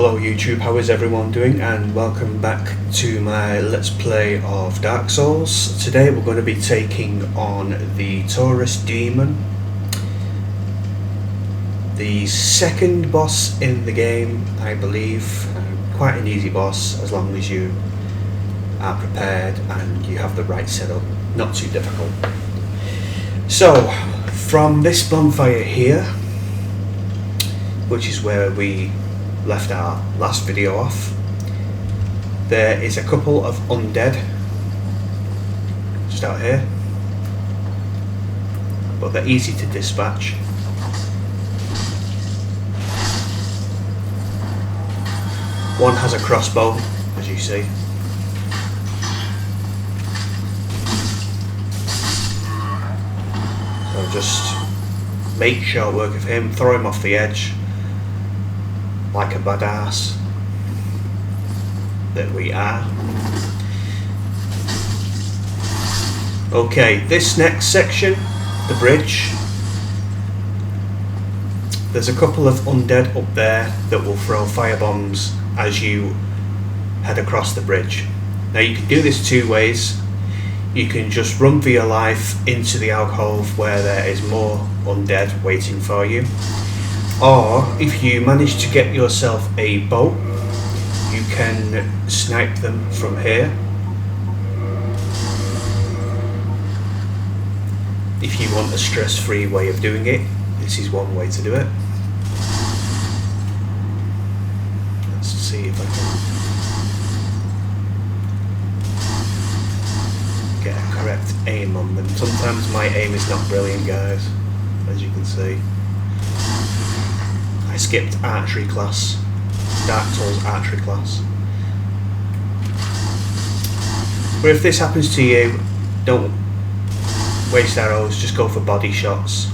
Hello YouTube, how is everyone doing, and welcome back to my Let's Play of Dark Souls. Today we're going to be taking on the Taurus demon, the second boss in the game, I believe. Quite an easy boss as long as you are prepared and you have the right setup, not too difficult. So from this bonfire here, which is where we left our last video off, there is a couple of undead just out here, but they're easy to dispatch. One has a crossbow, as you see. So just make short work of him, throw him off the edge like a badass that we are. Okay, this next section, the bridge, there's a couple of undead up there that will throw firebombs as you head across the bridge. Now you can do this two ways. You can just run for your life into the alcove where there is more undead waiting for you, or if you manage to get yourself a bow, you can snipe them from here. If you want a stress-free way of doing it, this is one way to do it. Let's see if I can get a correct aim on them. Sometimes my aim is not brilliant, guys, as you can see. I skipped archery class, Dark Souls archery class. But if this happens to you, don't waste arrows, just go for body shots.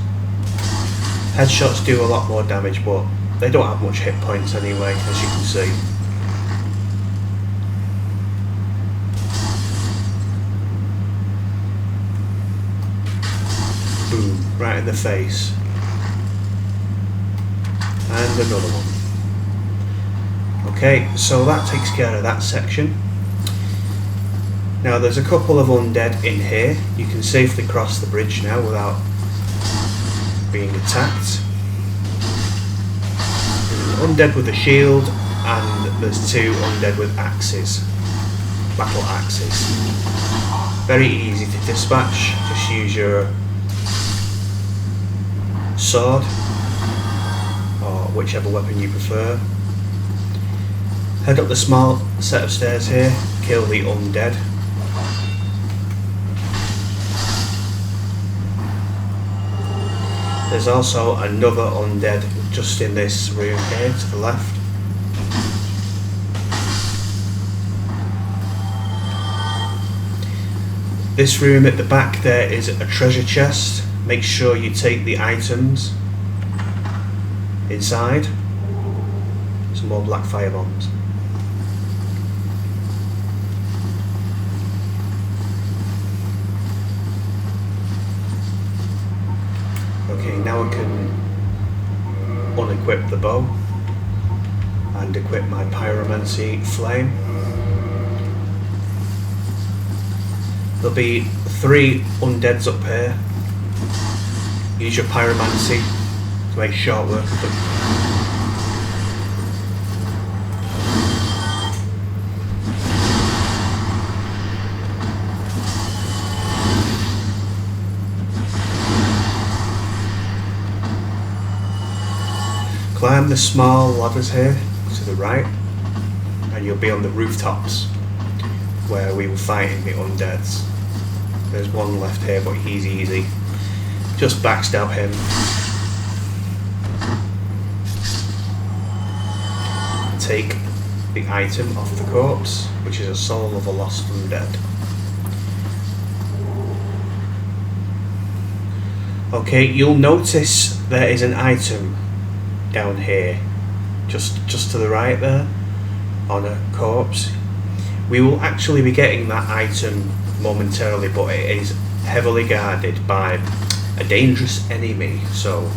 Headshots do a lot more damage, but they don't have much hit points anyway, as you can see. Boom, right in the face. And another one. Okay, so that takes care of that section. Now there's a couple of undead in here. You can safely cross the bridge now without being attacked. There's an undead with a shield, and there's two undead with axes, battle axes. Very easy to dispatch. Just use your sword, or whichever weapon you prefer. Head up the small set of stairs here, kill the undead. There's also another undead just in this room here to the left. This room at the back there is a treasure chest. Make sure you take the items inside. Some more black fire bombs. Okay, now I can unequip the bow and equip my pyromancy flame. There'll be 3 undeads up here. Use your pyromancy to make short work of them. Climb the small ladders here to the right, and you'll be on the rooftops where we were fighting the undeads. There's one left here, but he's easy. Just backstab him. Take the item off the corpse, which is a soul of a lost undead. Okay, you'll notice there is an item down here, just to the right there, on a corpse. We will actually be getting that item momentarily, but it is heavily guarded by a dangerous enemy, so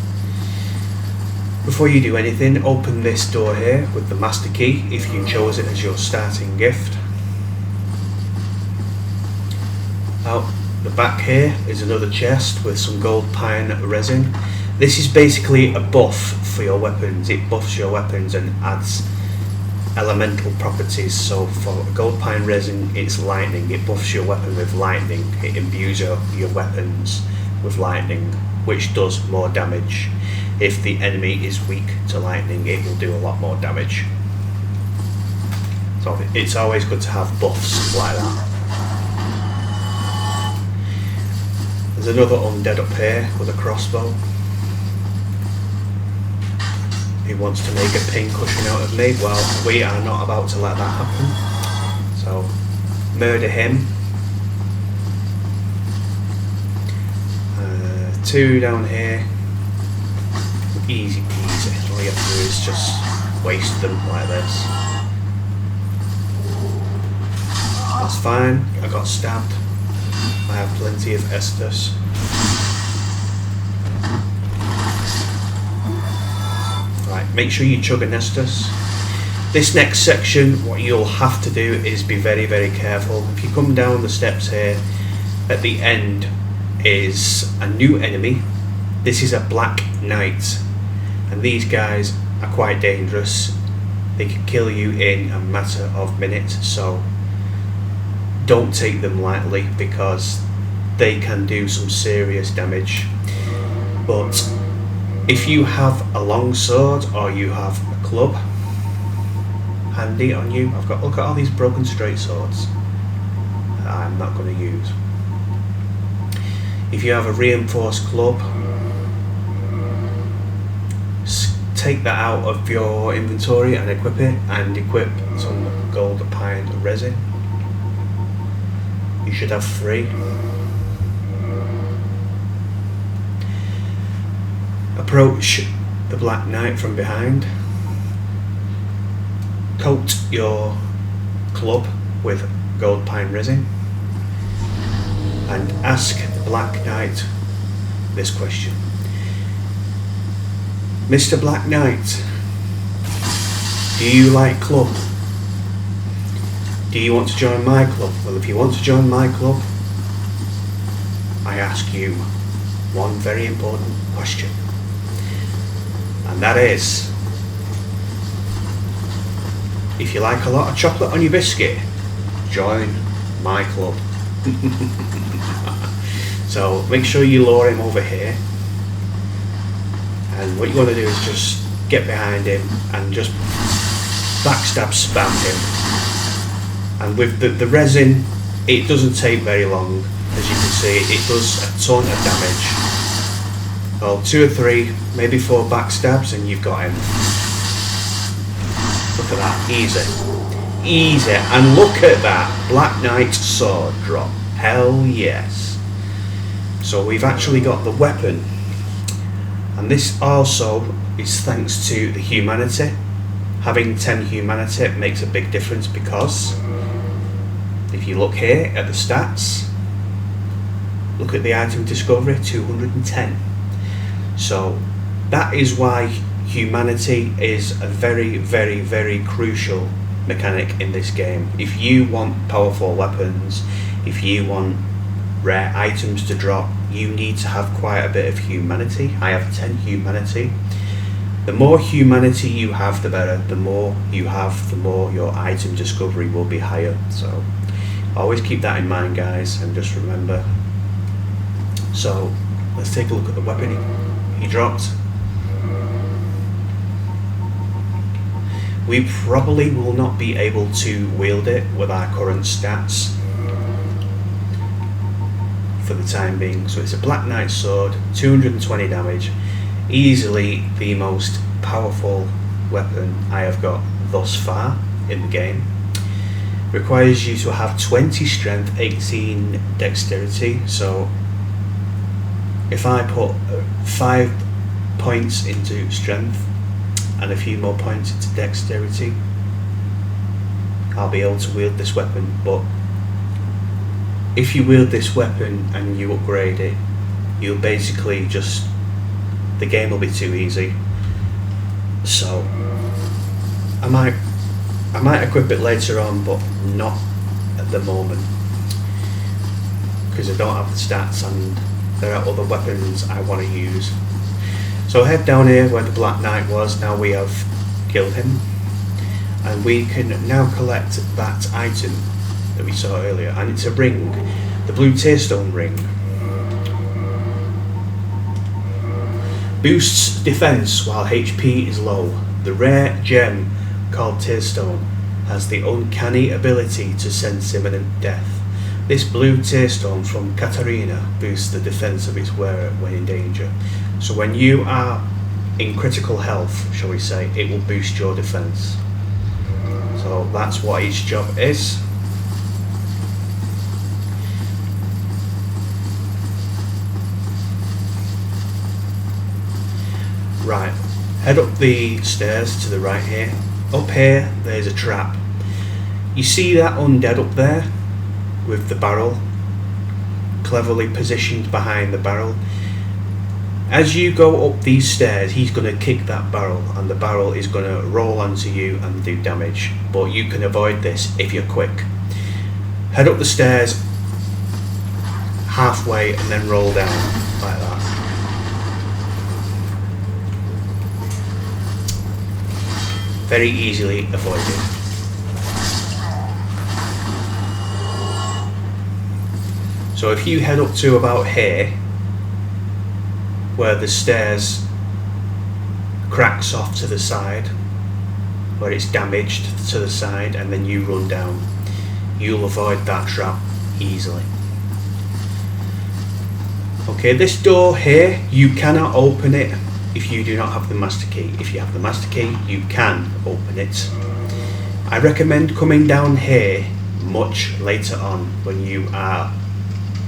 Before you do anything, open this door here with the master key if you chose it as your starting gift. Out the back here is another chest with some gold pine resin. This is basically a buff for your weapons. It buffs your weapons and adds elemental properties. So for gold pine resin, it's lightning. It buffs your weapon with lightning. It imbues your weapons with lightning, which does more damage. If the enemy is weak to lightning, it will do a lot more damage. So it's always good to have buffs like that. There's another undead up here with a crossbow. He wants to make a pin cushion out of me. Well, we are not about to let that happen. So, murder him. 2 down here. Easy peasy. All you have to do is just waste them like this. That's fine. I got stabbed. I have plenty of Estus. Right, make sure you chug an Estus. This next section, what you'll have to do is be very, very careful. If you come down the steps here, at the end is a new enemy. This is a Black Knight, and these guys are quite dangerous. They can kill you in a matter of minutes, so don't take them lightly because they can do some serious damage. But if you have a long sword or you have a club handy on you, look at all these broken straight swords that I'm not going to use. If you have a reinforced club, take that out of your inventory and equip it, and equip some gold pine resin. You should have 3. Approach the Black Knight from behind. Coat your club with gold pine resin and ask the Black Knight this question. Mr. Black Knight, do you like club? Do you want to join my club? Well, if you want to join my club, I ask you one very important question. And that is, if you like a lot of chocolate on your biscuit, join my club. So make sure you lure him over here, and what you want to do is just get behind him and just backstab spam him. And with the resin, it doesn't take very long. As you can see, it does a ton of damage. Well, 2 or 3, maybe 4 backstabs and you've got him. Look at that, easy. Easy, and look at that, Black Knight sword drop. Hell yes. So we've actually got the weapon. And this also is thanks to the humanity. Having 10 humanity makes a big difference, because if you look here at the stats, look at the item discovery, 210. So that is why humanity is a very, very, very crucial mechanic in this game. If you want powerful weapons, if you want rare items to drop, you need to have quite a bit of humanity. I have 10 humanity. The more humanity you have, the better. The more you have, the more your item discovery will be higher. So always keep that in mind, guys, and just remember. So let's take a look at the weapon he dropped. We probably will not be able to wield it with our current stats for the time being. So it's a Black Knight sword, 220 damage, easily the most powerful weapon I have got thus far in the game. Requires you to have 20 strength, 18 dexterity. So if I put 5 points into strength and a few more points into dexterity, I'll be able to wield this weapon. But if you wield this weapon and you upgrade it, you'll basically just, the game will be too easy. So I might equip it later on, but not at the moment, because I don't have the stats and there are other weapons I want to use. So head down here where the Black Knight was. Now we have killed him, and we can now collect that item that we saw earlier, and it's a ring, the blue tearstone ring. Boosts defense while HP is low. The rare gem called tearstone has the uncanny ability to sense imminent death. This blue tearstone from Katarina boosts the defense of its wearer when in danger. So when you are in critical health, shall we say, it will boost your defense. So that's what each job is. Right, head up the stairs to the right here. Up here, there's a trap. You see that undead up there with the barrel, cleverly positioned behind the barrel? As you go up these stairs, he's going to kick that barrel, and the barrel is going to roll onto you and do damage. But you can avoid this if you're quick. Head up the stairs halfway and then roll down like that. Very easily avoided. So if you head up to about here, where the stairs cracks off to the side, where it's damaged to the side, and then you run down, you'll avoid that trap easily. Okay, this door here, you cannot open it if you do not have the master key. If you have the master key, you can open it. I recommend coming down here much later on when you are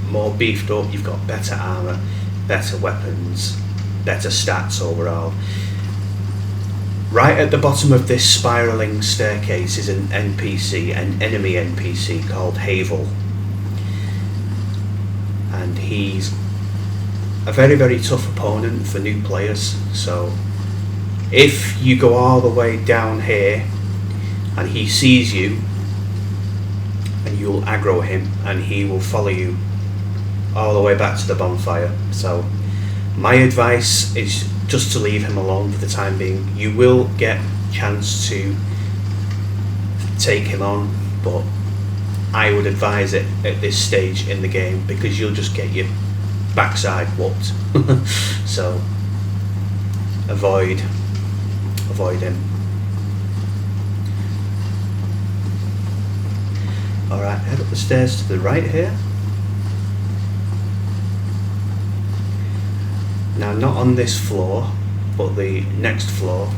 more beefed up, you've got better armour, better weapons, better stats overall. Right at the bottom of this spiralling staircase is an NPC, an enemy NPC called Havel. And he's a very, very tough opponent for new players. So if you go all the way down here and he sees you, and you'll aggro him, and he will follow you all the way back to the bonfire. So my advice is just to leave him alone for the time being. You will get a chance to take him on, but I would advise it at this stage in the game, because you'll just get your backside whooped. So avoid him. Alright, head up the stairs to the right here. Now, not on this floor, but the next floor,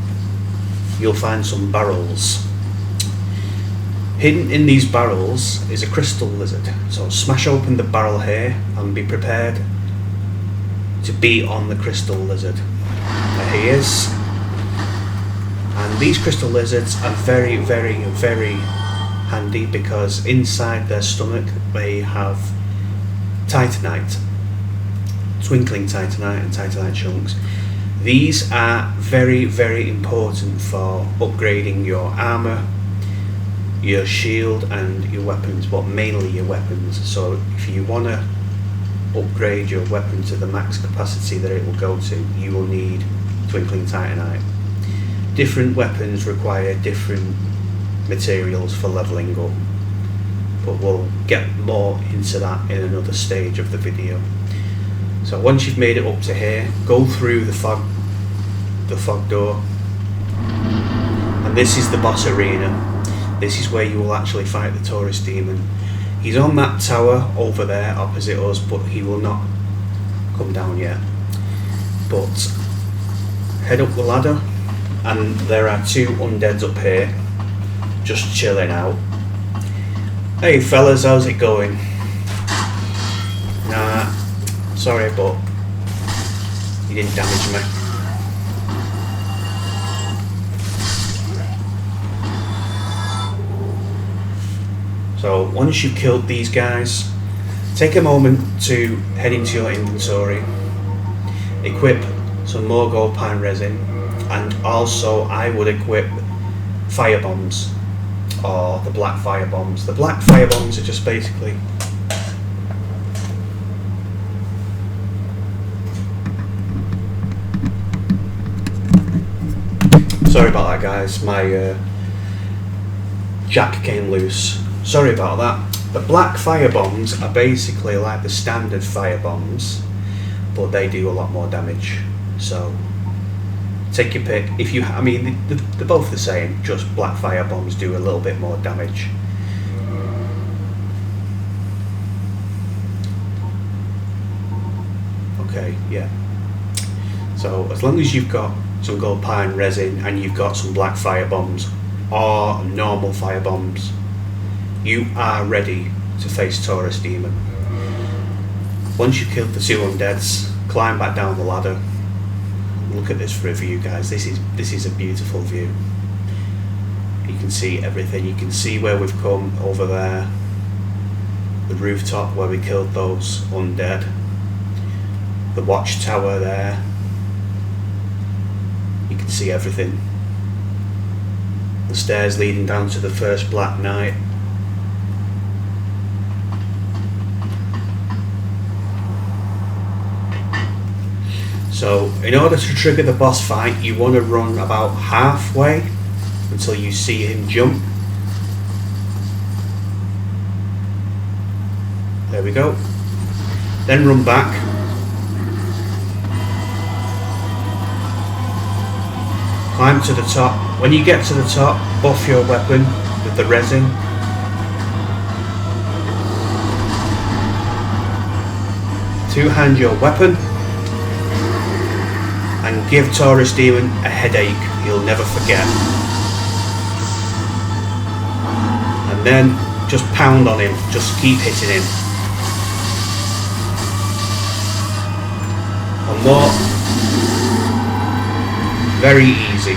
you'll find some barrels. Hidden in these barrels is a crystal lizard. So smash open the barrel here and be prepared to be on the crystal lizard. There he is. And these crystal lizards are very, very, very handy, because inside their stomach they have titanite. Twinkling titanite and titanite chunks. These are very, very important for upgrading your armor, your shield and your weapons, but mainly your weapons. So if you want to upgrade your weapon to the max capacity that it will go to, you will need twinkling titanite. Different weapons require different materials for leveling up, but we'll get more into that in another stage of the video. So once you've made it up to here, go through the fog door, and this is the boss arena. This is where you will actually fight the Taurus demon. He's on that tower over there opposite us, but he will not come down yet. But head up the ladder, and there are two undeads up here just chilling out. Hey fellas, how's it going? Nah, sorry, but you didn't damage me. So once you've killed these guys, take a moment to head into your inventory, equip some more gold pine resin, And also I would equip fire bombs, or the black fire bombs. The black fire bombs are just basically sorry about that guys, my jack came loose. Sorry about that. The black fire bombs are basically like the standard fire bombs, but they do a lot more damage. So take your pick. If you, I mean, they're both the same. Just black fire bombs do a little bit more damage. Okay, yeah. So as long as you've got some gold pine resin and you've got some black fire bombs or normal fire bombs, you are ready to face Taurus Demon. Once you've killed the 2 undeads, climb back down the ladder. Look at this for a view, guys. This is a beautiful view. You can see everything. You can see where we've come over there, the rooftop where we killed those undead, the watchtower there. You can see everything. The stairs leading down to the first Black Knight. So in order to trigger the boss fight, you want to run about halfway until you see him jump. There we go. Then run back. Climb to the top. When you get to the top, buff your weapon with the resin. Two-hand your weapon. And give Taurus Demon a headache he'll never forget. And then just pound on him, just keep hitting him. One more. Very easy.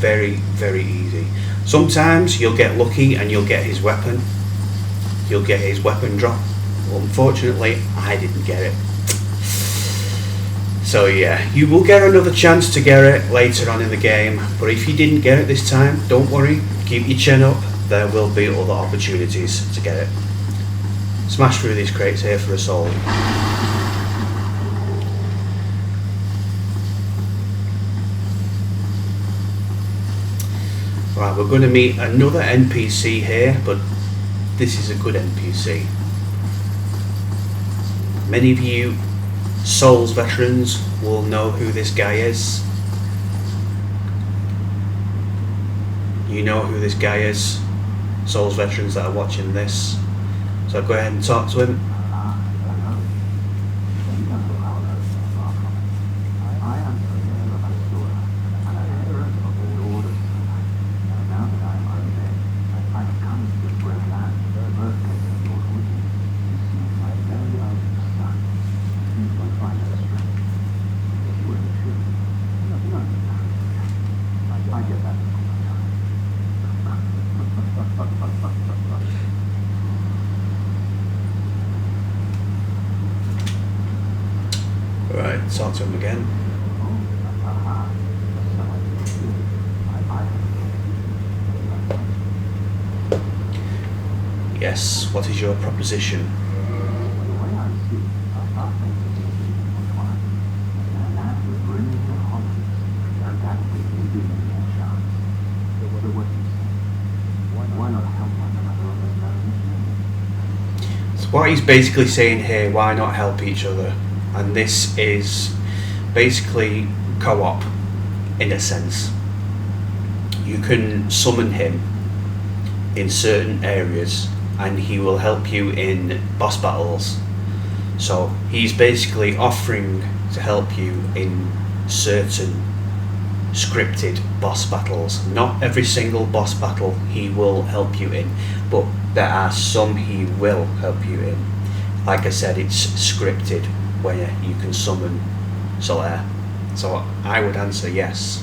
Very, very easy. Sometimes you'll get lucky and you'll get his weapon. You'll get his weapon drop. Unfortunately, I didn't get it. So yeah, you will get another chance to get it later on in the game. But if you didn't get it this time, don't worry. Keep your chin up. There will be other opportunities to get it. Smash through these crates here for a soul. Right, we're going to meet another NPC here, but this is a good NPC. Many of you Souls veterans will know who this guy is. You know who this guy is, Souls veterans that are watching this. So go ahead and talk to him. Right, talk to him again. Yes, what is your proposition? So what he's basically saying here, why not help each other? And this is basically co-op in a sense. You can summon him in certain areas and he will help you in boss battles. So he's basically offering to help you in certain scripted boss battles. Not every single boss battle he will help you in, but there are some he will help you in. Like I said, it's scripted where you can summon Solaire. So I would answer yes.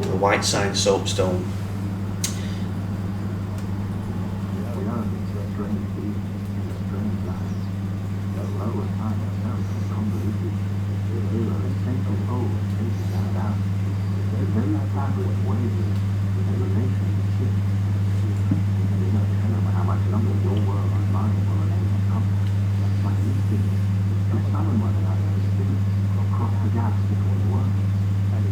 The white sign soapstone. establish wages with a relationship. And you know, no matter how much longer your world and mine will remain in conflict, but you think to summon one another as things across the gaps between worlds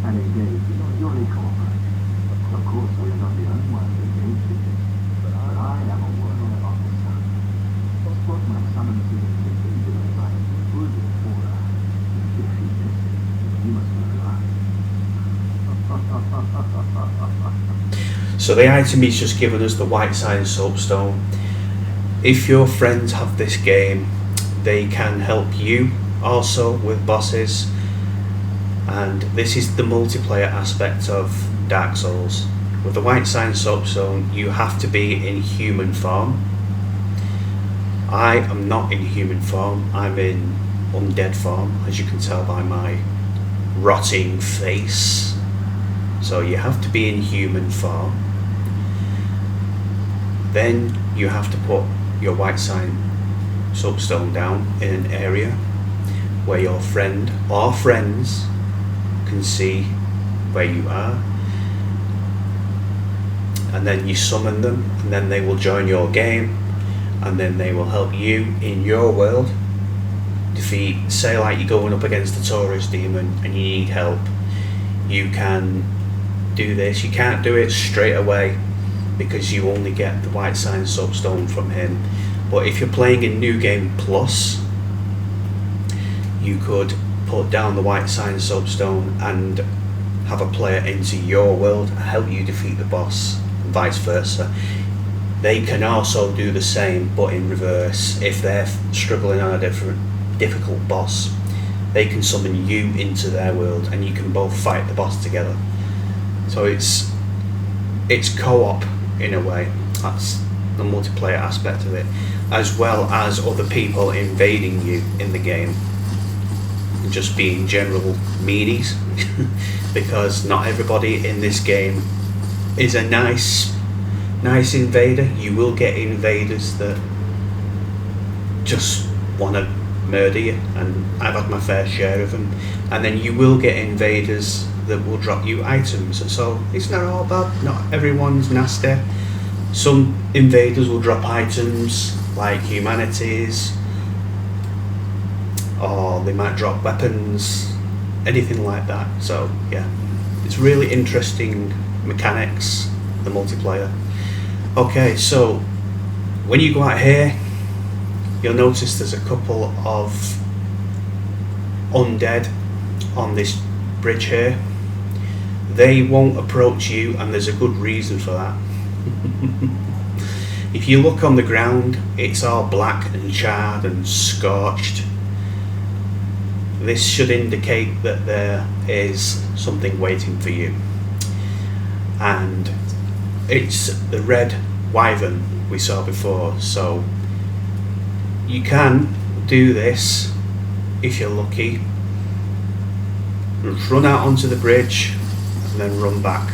and engage in purely cooperation. Of course, we are not the only ones engaged in this, but I am a world of the sun. What my summons do is doing by good for her. If she misses, you must be right. So the item he's just given us, the white sign soapstone. If your friends have this game, they can help you also with bosses, and this is the multiplayer aspect of Dark Souls. With the white sign soapstone, you have to be in human form. I am not in human form, I'm in undead form, as you can tell by my rotting face. So you have to be in human form. Then you have to put your white sign soapstone down in an area where your friend or friends can see where you are, and then you summon them, and then they will join your game, and then they will help you in your world defeat, say like you're going up against the Taurus demon and you need help. You can do this. You can't do it straight away because you only get the white sign soapstone from him, but if you're playing in New Game Plus, you could put down the white sign soapstone and have a player into your world and help you defeat the boss, and vice versa. They can also do the same, but in reverse. If they're struggling on a difficult boss, they can summon you into their world and you can both fight the boss together. So it's co-op in a way. That's the multiplayer aspect of it, as well as other people invading you in the game and just being general meanies because not everybody in this game is a nice invader. You will get invaders that just want to murder you, and I've had my fair share of them. And then you will get invaders that will drop you items, so it's not all bad. Not everyone's nasty. Some invaders will drop items like humanities, or they might drop weapons, anything like that. So yeah, it's really interesting mechanics, the multiplayer. Okay, so when you go out here, you'll notice there's a couple of undead on this bridge here. They won't approach you, and there's a good reason for that. If you look on the ground, it's all black and charred and scorched. This should indicate that there is something waiting for you, and it's the red wyvern we saw before. So you can do this if you're lucky. Run out onto the bridge and then run back.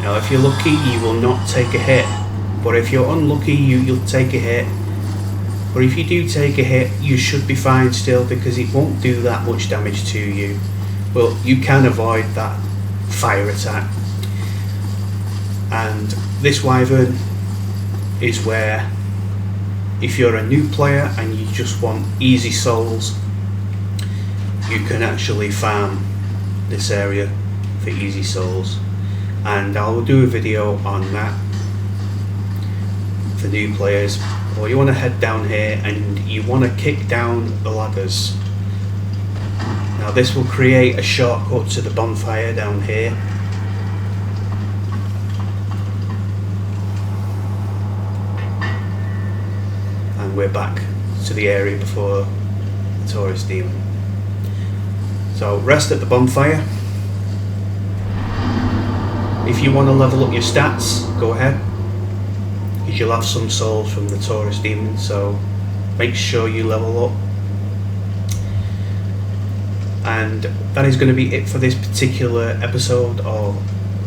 Now if you're lucky, you will not take a hit, but if you're unlucky, you'll take a hit. But if you do take a hit, you should be fine still, because it won't do that much damage to you. Well, you can avoid that fire attack. And this wyvern is where, if you're a new player and you just want easy souls, you can actually farm this area for easy souls. And I will do a video on that for new players. Or you want to head down here and you want to kick down the ladders. Now this will create a shortcut to the bonfire down here. And we're back to the area before the Taurus demon. So rest at the bonfire. If you want to level up your stats, go ahead, because you'll have some souls from the Taurus demon, so make sure you level up. And that is going to be it for this particular episode of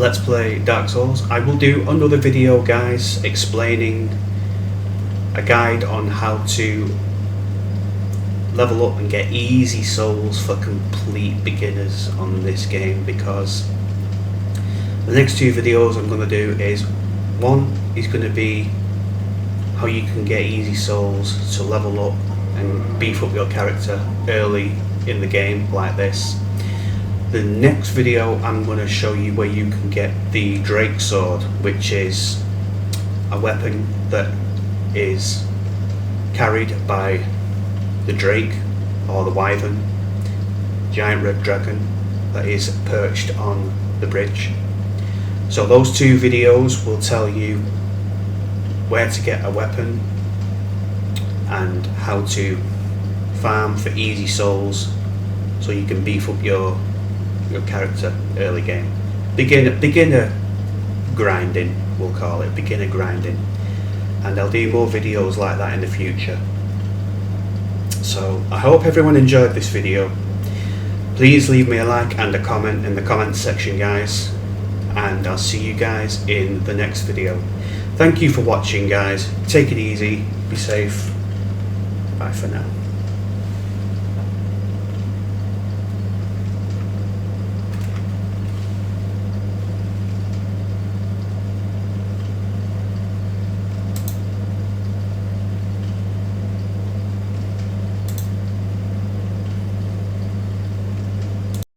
Let's Play Dark Souls. I will do another video, guys, explaining a guide on how to level up and get easy souls for complete beginners on this game, because the next two videos I'm going to do is, one is going to be how you can get easy souls to level up and beef up your character early in the game like this. The next video I'm going to show you where you can get the Drake Sword, which is a weapon that is carried by the Drake or the Wyvern, giant red dragon that is perched on the bridge. So those two videos will tell you where to get a weapon and how to farm for easy souls so you can beef up your character early game. Beginner grinding, we'll call it, beginner grinding. And I'll do more videos like that in the future. So I hope everyone enjoyed this video. Please leave me a like and a comment in the comments section, guys, and I'll see you guys in the next video. Thank you for watching, guys. Take it easy, be safe. Bye for now.